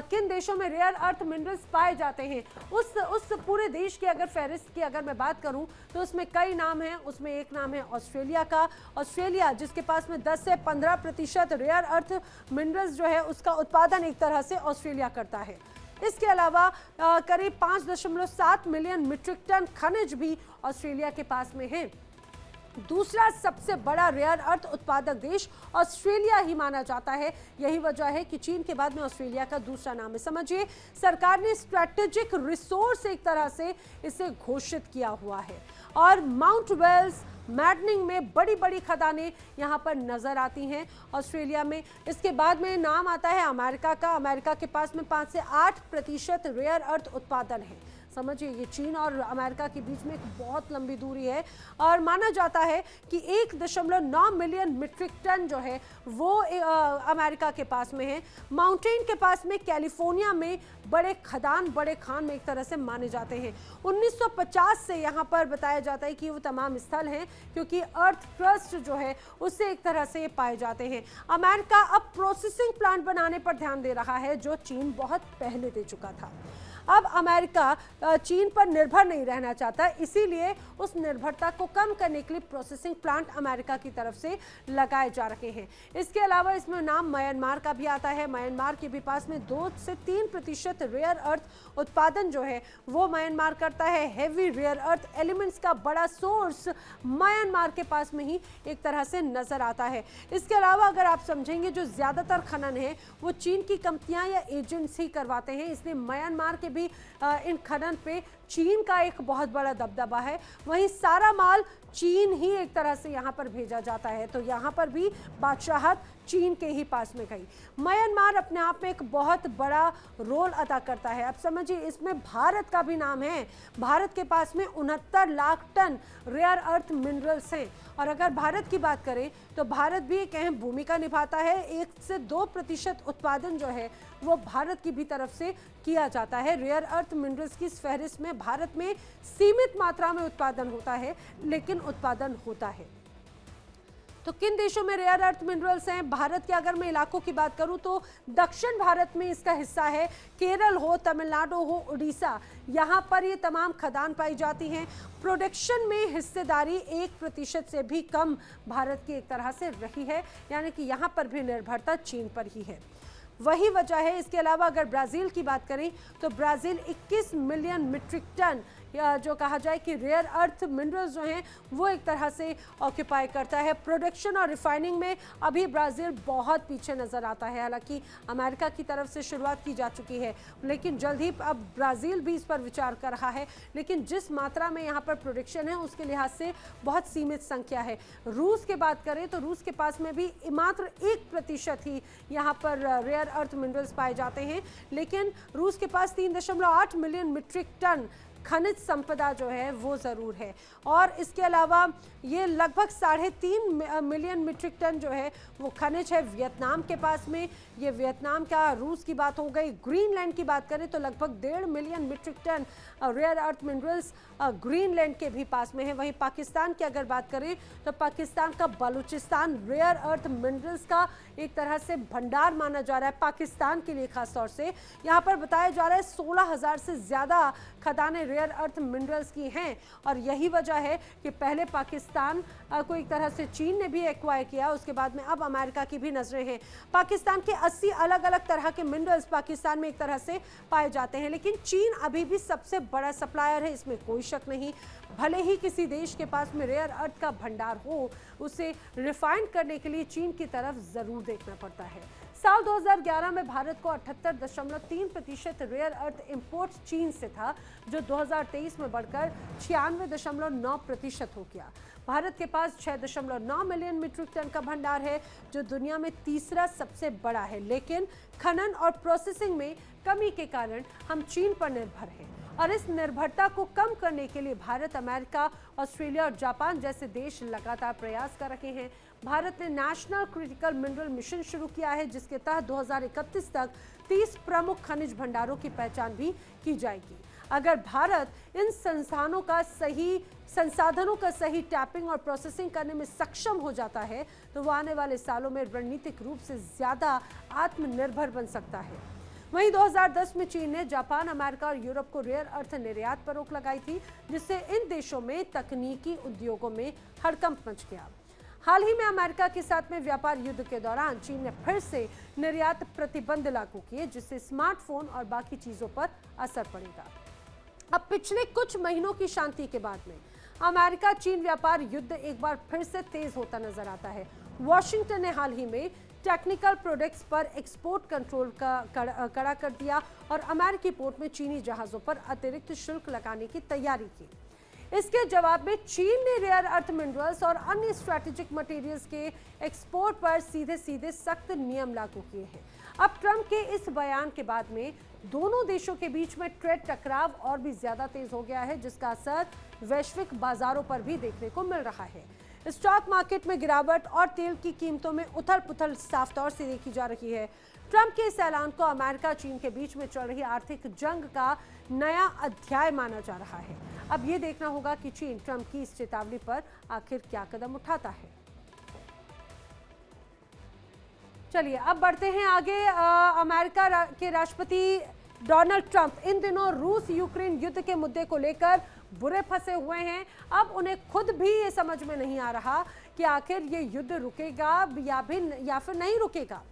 S1: किन देशों में रेयर अर्थ मिनरल्स पाए जाते हैं, उस पूरे देश की अगर फहरिस्त की अगर मैं बात करूं तो उसमें कई नाम हैं। उसमें एक नाम है ऑस्ट्रेलिया का। ऑस्ट्रेलिया जिसके पास में 10 से 15% रेयर अर्थ मिनरल्स जो है उसका उत्पादन एक तरह से ऑस्ट्रेलिया करता है। इसके अलावा करीब 5.7 मिलियन मीट्रिक टन खनिज भी ऑस्ट्रेलिया के पास में है। दूसरा सबसे बड़ा रेयर अर्थ उत्पादक देश ऑस्ट्रेलिया ही माना जाता है। यही वजह है कि चीन के बाद में ऑस्ट्रेलिया का दूसरा नाम है। समझिए, सरकार ने स्ट्रैटेजिक रिसोर्स एक तरह से इसे घोषित किया हुआ है। और माउंट वेल्स, मैडनिंग में बड़ी बड़ी खदानें यहाँ पर नजर आती हैं ऑस्ट्रेलिया में। इसके बाद में नाम आता है अमेरिका का। अमेरिका के पास में 5 से 8% रेयर अर्थ उत्पादन है। समझिए, ये चीन और अमेरिका के बीच में एक बहुत लंबी दूरी है और माना जाता है कि 1.9 मिलियन मीट्रिक टन जो है वो अमेरिका के पास में है। माउंटेन के पास में कैलिफोर्निया में बड़े खान में एक तरह से माने जाते हैं। 1950 से यहाँ पर बताया जाता है कि वो तमाम स्थल हैं क्योंकि अर्थ क्रस्ट जो है उससे एक तरह से ये पाए जाते हैं। अमेरिका अब प्रोसेसिंग प्लांट बनाने पर ध्यान दे रहा है जो चीन बहुत पहले दे चुका था। अब अमेरिका चीन पर निर्भर नहीं रहना चाहता, इसीलिए उस निर्भरता को कम करने के लिए प्रोसेसिंग प्लांट अमेरिका की तरफ से लगाए जा रहे हैं। इसके अलावा इसमें नाम म्यांमार का भी आता है। म्यांमार के भी पास में 2 से 3% रेयर अर्थ उत्पादन जो है वो म्यांमार करता है। हेवी रेयर अर्थ एलिमेंट्स का बड़ा सोर्स म्यांमार के पास में ही एक तरह से नजर आता है। इसके अलावा अगर आप समझेंगे, जो ज्यादातर खनन है वो चीन की कंपनियां या एजेंट्स ही करवाते हैं, इसलिए म्यांमार के भी इन खनन पे चीन का एक बहुत बड़ा दबदबा है। वहीं सारा माल चीन ही एक तरह से यहाँ पर भेजा जाता है, तो यहाँ पर भी बादशाहत चीन के ही पास में गई। म्यांमार अपने आप में एक बहुत बड़ा रोल अदा करता है। अब समझिए, इसमें भारत का भी नाम है। भारत के पास में 69 lakh ton rare earth minerals हैं। और अगर भारत की बात करें तो भारत भी एक अहम भूमिका निभाता है। 1 से 2% उत्पादन जो है वो भारत की भी तरफ से किया जाता है। रेयर अर्थ मिनरल्स की इस फहरिस्त में भारत में सीमित मात्रा में उत्पादन होता है, लेकिन उत्पादन होता है। तो किन देशों में रेयर अर्थ मिनरल्स हैं? भारत के अगर मैं इलाकों की बात करूं तो दक्षिण भारत में इसका हिस्सा है। केरल हो, तमिलनाडु हो, उड़ीसा, यहाँ पर ये तमाम खदान पाई जाती हैं। प्रोडक्शन में हिस्सेदारी 1% से भी कम भारत की एक तरह से रही है, यानी कि यहाँ पर भी निर्भरता चीन पर ही है। वही वजह है। इसके अलावा अगर ब्राज़ील की बात करें तो ब्राज़ील 21 मिलियन मीट्रिक टन या जो कहा जाए कि रेयर अर्थ मिनरल्स जो हैं वो एक तरह से ऑक्यूपाई करता है। प्रोडक्शन और रिफाइनिंग में अभी ब्राज़ील बहुत पीछे नज़र आता है। हालांकि अमेरिका की तरफ से शुरुआत की जा चुकी है, लेकिन जल्द ही अब ब्राज़ील भी इस पर विचार कर रहा है। लेकिन जिस मात्रा में यहाँ पर प्रोडक्शन है उसके लिहाज से बहुत सीमित संख्या है। रूस की बात करें तो रूस के पास में भी मात्र 1% ही यहाँ पर रेयर अर्थ मिनरल्स पाए जाते हैं, लेकिन रूस के पास 3.8 मिलियन मीट्रिक टन खनिज संपदा जो है वो ज़रूर है। और इसके अलावा ये लगभग 3.5 मिलियन मीट्रिक टन जो है वो खनिज है वियतनाम के पास में। ये वियतनाम का, रूस की बात हो गई। ग्रीनलैंड की बात करें तो लगभग 1.5 million metric ton rare earth minerals Greenland के भी पास में है। वहीं पाकिस्तान की अगर बात करें तो पाकिस्तान का बलूचिस्तान रेयर अर्थ मिनरल्स का एक तरह से भंडार माना जा रहा है पाकिस्तान के लिए। खास तौर से यहाँ पर बताया जा रहा है 16,000 से ज़्यादा खदानें रेयर अर्थ मिनरल्स की हैं। और यही वजह है कि पहले पाकिस्तान को एक तरह से चीन ने भी एक्वायर किया, उसके बाद में अब अमेरिका की भी नज़रें हैं। पाकिस्तान के 80 अलग अलग तरह के मिनरल्स पाकिस्तान में एक तरह से पाए जाते हैं, लेकिन चीन अभी भी सबसे बड़ा सप्लायर है, इसमें कोई शक नहीं। भले ही किसी देश के पास में रेयर अर्थ का भंडार हो, उसे रिफाइन करने के लिए चीन की तरफ ज़रूर देखना पड़ता है। साल 2011 में भारत को 78.3% रेयर अर्थ इंपोर्ट चीन से था, जो 2023 में बढ़कर 96.9% हो गया। भारत के पास 6.9 मिलियन मीट्रिक टन का भंडार है, जो दुनिया में तीसरा सबसे बड़ा है। लेकिन खनन और प्रोसेसिंग में कमी के कारण हम चीन पर निर्भर हैं, और इस निर्भरता को कम करने के लिए भारत, अमेरिका, ऑस्ट्रेलिया और जापान जैसे देश लगातार प्रयास कर रहे हैं। भारत ने नेशनल क्रिटिकल मिनरल मिशन शुरू किया है, जिसके तहत 2031 तक 30 प्रमुख खनिज भंडारों की पहचान भी की जाएगी। अगर भारत इन संसाधनों का सही टैपिंग और प्रोसेसिंग करने में सक्षम हो जाता है, तो वो आने वाले सालों में रणनीतिक रूप से ज़्यादा आत्मनिर्भर बन सकता है। वहीं 2010 में चीन ने जापान, अमेरिका और यूरोप को रेयर अर्थ निर्यात पर रोक लगाई थी, जिससे इन देशों में तकनीकी उद्योगों में हड़कंप मच गया। हाल ही में अमेरिका के साथ में व्यापार युद्ध के दौरान चीन ने फिर से निर्यात प्रतिबंध लागू किए, जिससे स्मार्टफोन और बाकी चीजों पर असर पड़ेगा। अब पिछले कुछ महीनों की शांति के बाद में अमेरिका चीन व्यापार युद्ध एक बार फिर से तेज होता नजर आता है। वॉशिंगटन ने हाल ही में टेक्निकल प्रोडक्ट्स पर एक्सपोर्ट कंट्रोल का कड़ा कर दिया और अमेरिकी पोर्ट में चीनी जहाजों पर अतिरिक्त शुल्क लगाने की तैयारी की। इसके जवाब में चीन ने रेयर अर्थ मिनरल्स और अन्य स्ट्रैटेजिक मटेरियल्स के एक्सपोर्ट पर सीधे सीधे सख्त नियम लागू किए हैं। अब ट्रंप के इस बयान के बाद में दोनों देशों के बीच में ट्रेड टकराव और भी ज्यादा तेज हो गया है, जिसका असर वैश्विक बाजारों पर भी देखने को मिल रहा है। स्टॉक मार्केट में गिरावट और तेल की कीमतों में उथल पुथल साफ तौर से देखी जा रही है। ट्रंप के इस ऐलान को अमेरिका चीन के बीच में चल रही आर्थिक जंग का नया अध्याय माना जा रहा है। अब ये देखना होगा कि चीन ट्रंप की इस चेतावनी पर आखिर क्या कदम उठाता है। चलिए अब बढ़ते हैं आगे। अमेरिका के राष्ट्रपति डोनाल्ड ट्रंप इन दिनों रूस यूक्रेन युद्ध के मुद्दे को लेकर बुरे फंसे हुए हैं। अब उन्हें खुद भी ये समझ में नहीं आ रहा कि आखिर ये युद्ध रुकेगा या फिर नहीं रुकेगा,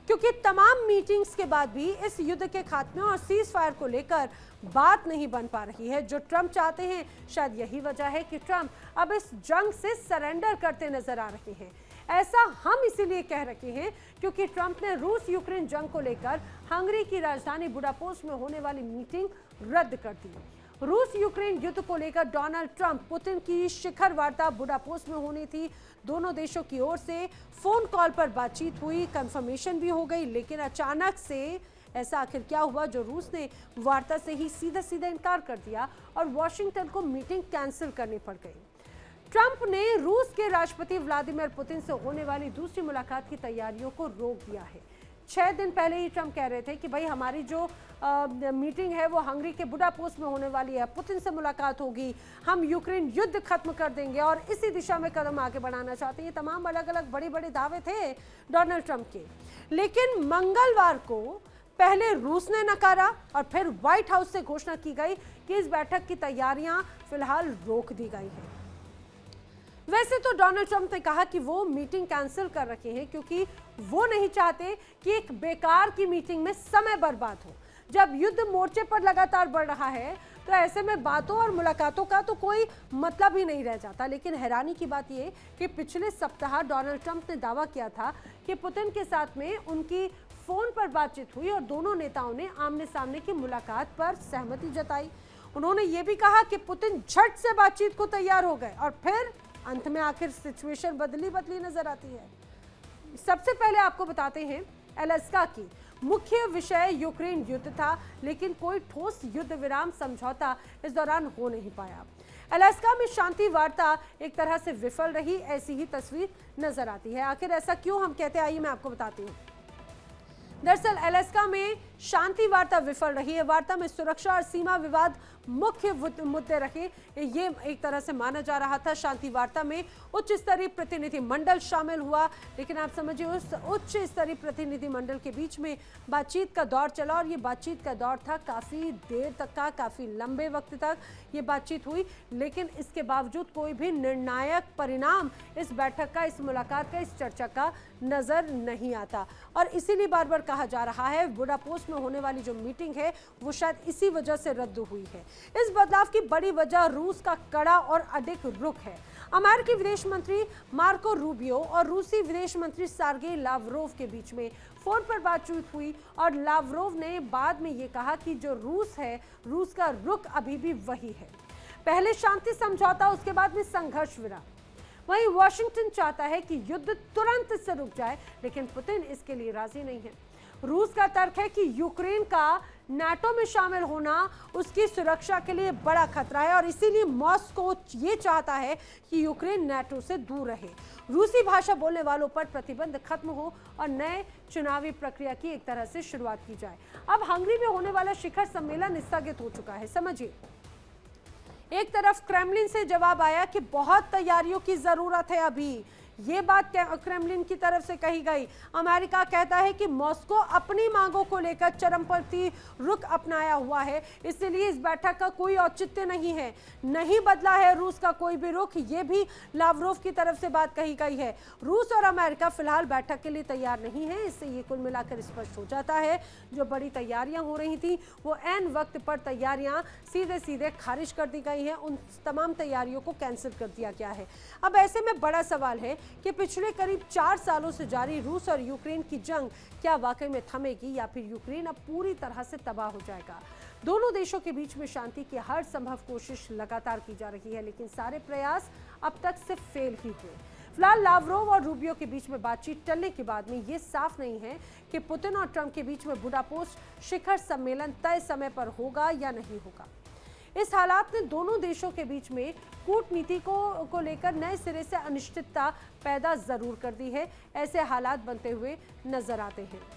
S1: क्योंकि तमाम मीटिंग्स के बाद भी इस युद्ध के खात्मे और सीज फायर को लेकर बात नहीं बन पा रही है जो ट्रंप चाहते हैं। शायद यही वजह है कि ट्रंप अब इस जंग से सरेंडर करते नजर आ रहे हैं। ऐसा हम इसीलिए कह रहे हैं क्योंकि ट्रंप ने रूस यूक्रेन जंग को लेकर हंगरी की राजधानी बुडापेस्ट में होने वाली मीटिंग रद्द कर दी। रूस यूक्रेन युद्ध को लेकर डोनाल्ड ट्रंप पुतिन की शिखर वार्ता बुडापेस्ट में होनी थी। दोनों देशों की ओर से फोन कॉल पर बातचीत हुई, कंफर्मेशन भी हो गई, लेकिन अचानक से ऐसा आखिर क्या हुआ जो रूस ने वार्ता से ही सीधा सीधा इनकार कर दिया और वॉशिंगटन को मीटिंग कैंसिल करनी पड़ गई। ट्रंप ने रूस के राष्ट्रपति व्लादिमीर पुतिन से होने वाली दूसरी मुलाकात की तैयारियों को रोक दिया है। 6 दिन पहले ही ट्रंप कह रहे थे कि भाई हमारी जो मीटिंग है वो हंगरी के बुडापेस्ट में होने वाली है, पुतिन से मुलाकात होगी, हम यूक्रेन युद्ध खत्म कर देंगे और इसी दिशा में कदम आगे बढ़ाना चाहते हैं। ये तमाम अलग अलग बड़े बड़े दावे थे डोनाल्ड ट्रंप के। लेकिन मंगलवार को पहले रूस ने नकारा और फिर व्हाइट हाउस से घोषणा की गई कि इस बैठक की तैयारियां फिलहाल रोक दी गई हैं। वैसे तो डोनाल्ड ट्रंप ने कहा कि वो मीटिंग कैंसिल कर रखे हैं क्योंकि वो नहीं चाहते कि एक बेकार की मीटिंग में समय बर्बाद हो। जब युद्ध मोर्चे पर लगातार बढ़ रहा है तो ऐसे में बातों और मुलाकातों का तो कोई मतलब ही नहीं रह जाता। लेकिन हैरानी की बात यह कि पिछले सप्ताह डोनाल्ड ट्रंप ने दावा किया था कि पुतिन के साथ में उनकी फोन पर बातचीत हुई और दोनों नेताओं ने आमने सामने की मुलाकात पर सहमति जताई। उन्होंने ये भी कहा कि पुतिन झट से बातचीत को तैयार हो गए और फिर अंत में आखिर सिचुएशन बदली नजर आती है। सबसे पहले आपको बताते हैं अलास्का की मुख्य विषय यूक्रेन युद्ध था, लेकिन कोई ठोस युद्ध विराम समझौता इस दौरान हो नहीं पाया। अलास्का में शांति वार्ता एक तरह से विफल रही, ऐसी ही तस्वीर नजर आती है। आखिर ऐसा क्यों हम कहते हैं, आइए मैं आपको बताती हूँ। दरअसल अलास्का में शांति वार्ता विफल रही है। वार्ता में सुरक्षा और सीमा विवाद मुख्य मुद्दे रहे, ये एक तरह से माना जा रहा था। शांति वार्ता में उच्च स्तरीय प्रतिनिधि मंडल शामिल हुआ, लेकिन आप समझिए उस उच्च स्तरीय प्रतिनिधि मंडल के बीच में बातचीत का दौर चला और ये बातचीत का दौर था काफ़ी देर तक का, काफ़ी लंबे वक्त तक ये बातचीत हुई। लेकिन इसके बावजूद कोई भी निर्णायक परिणाम इस बैठक का, इस मुलाकात का, इस चर्चा का नज़र नहीं आता। और इसीलिए बार बार कहा जा रहा है बुडापेस्ट में होने वाली जो मीटिंग है वो शायद इसी वजह से रद्द हुई है। इस बदलाव की बड़ी वजह रूस का कड़ा और अडिग रुख है। अमेरिकी विदेश मंत्री मार्को रूबियो और रूसी विदेश मंत्री सर्गेई लावरोव के बीच में फोन पर बातचीत हुई और लावरोव ने बाद में ये कहा कि जो रूस है, रूस का रुख अभी भी वही है। पहले शांति समझौता, उसके बाद में संघर्ष विराम। वहीं वाशिंगटन चाहता है कि युद्ध तुरंत से रुक जाए, लेकिन पुतिन इसके लिए राजी नहीं है। रूस का तर्क है कि यूक्रेन का नाटो में शामिल होना उसकी सुरक्षा के लिए बड़ा खतरा है और इसीलिए मॉस्को ये चाहता है कि यूक्रेन नाटो से दूर रहे, रूसी भाषा बोलने वालों पर प्रतिबंध खत्म हो और नए चुनावी प्रक्रिया की एक तरह से शुरुआत की जाए। अब हंगरी में होने वाला शिखर सम्मेलन स्थगित हो चुका है। समझिए, एक तरफ क्रेमलिन से जवाब आया कि बहुत तैयारियों की जरूरत है, अभी ये बात क्रेमलिन की तरफ से कही गई। अमेरिका कहता है कि मॉस्को अपनी मांगों को लेकर चरमपंथी रुख अपनाया हुआ है, इसलिए इस बैठक का कोई औचित्य नहीं है, नहीं बदला है रूस का कोई भी रुख। ये भी लावरोव की तरफ से बात कही गई है। रूस और अमेरिका फिलहाल बैठक के लिए तैयार नहीं है। इससे ये कुल मिलाकर स्पष्ट हो जाता है जो बड़ी तैयारियां हो रही थी वो ऐन वक्त पर तैयारियां सीधे सीधे खारिज कर दी गई हैं। उन तमाम तैयारियों को कैंसिल कर दिया गया है। अब ऐसे में बड़ा सवाल है कि पिछले करीब 4 सालों से जारी रूस और यूक्रेन की जंग क्या वाकई में थमेगी या फिर यूक्रेन अब पूरी तरह से तबाह हो जाएगा। दोनों देशों के बीच में शांति की हर संभव कोशिश लगातार की जा रही है, लेकिन सारे प्रयास अब तक सिर्फ फेल ही हुए। फिलहाल लावरोव और रूबियो के बीच में बातचीत टलने के बाद में ये साफ नहीं है कि पुतिन और ट्रंप के बीच में बुडापेस्ट शिखर सम्मेलन तय समय पर होगा या नहीं होगा। इस हालात ने दोनों देशों के बीच में कूटनीति को लेकर नए सिरे से अनिश्चितता पैदा जरूर कर दी है। ऐसे हालात बनते हुए नजर आते हैं।